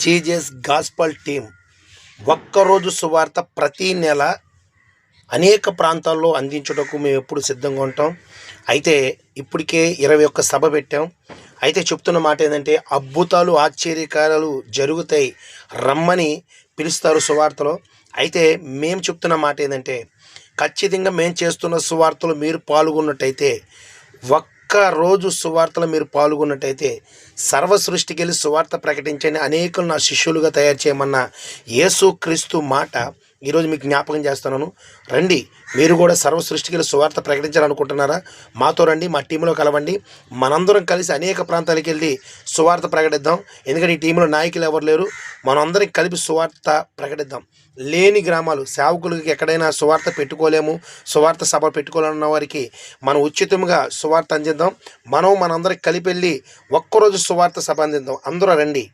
Jesus gospel team ఒక్కరోజు సువార్త ప్రతి నెల అనేక ప్రాంతాల్లో అందించుటకు మేము ఎప్పుడు సిద్ధంగా ఉంటాం. అయితే ఇప్పటికే 21 సభ పెట్టాం. అయితే చెప్తున్న మాట ఏంటంటే అద్భుతాలు ఆశ్చర్యకారాలు జరుగుతాయి, రమ్మని పిలుస్తారు సువార్తలో. అయితే మేము చెప్తున్న మాట ఏంటంటే ఖచ్చితంగా మేము చేస్తున్న సువార్తలు మీరు పాల్గొన్నట్టయితే, ఒక్కరోజు సువార్తలో మీరు పాల్గొన్నట్టయితే సర్వ సృష్టికి వెళ్ళి సువార్త ప్రకటించండి, అనేకులు నా శిష్యులుగా తయారు చేయమన్న యేసుక్రీస్తు మాట ఈరోజు మీకు జ్ఞాపకం చేస్తున్నాను. రండి, మీరు కూడా సర్వ సృష్టికి వెళ్ళి సువార్త ప్రకటించాలనుకుంటున్నారా? మాతో రండి, మా టీంలో కలవండి. మనందరం కలిసి అనేక ప్రాంతాలకు వెళ్ళి సువార్త ప్రకటిద్దాం. ఎందుకంటే ఈ టీంలో నాయకులు ఎవరు లేరు, మనందరం కలిపి సువార్త ప్రకటిద్దాం. లేని గ్రామాలు సేవకులకి ఎక్కడైనా సువార్త పెట్టుకోలేము, సువార్త సభ పెట్టుకోవాలన్న వారికి మనం ఉచితంగా సువార్త అందిద్దాం. మనందరికి కలిపి వెళ్ళి ఒక్కరోజు సువార్త సభ అందిద్దాం. అందరూ రండి.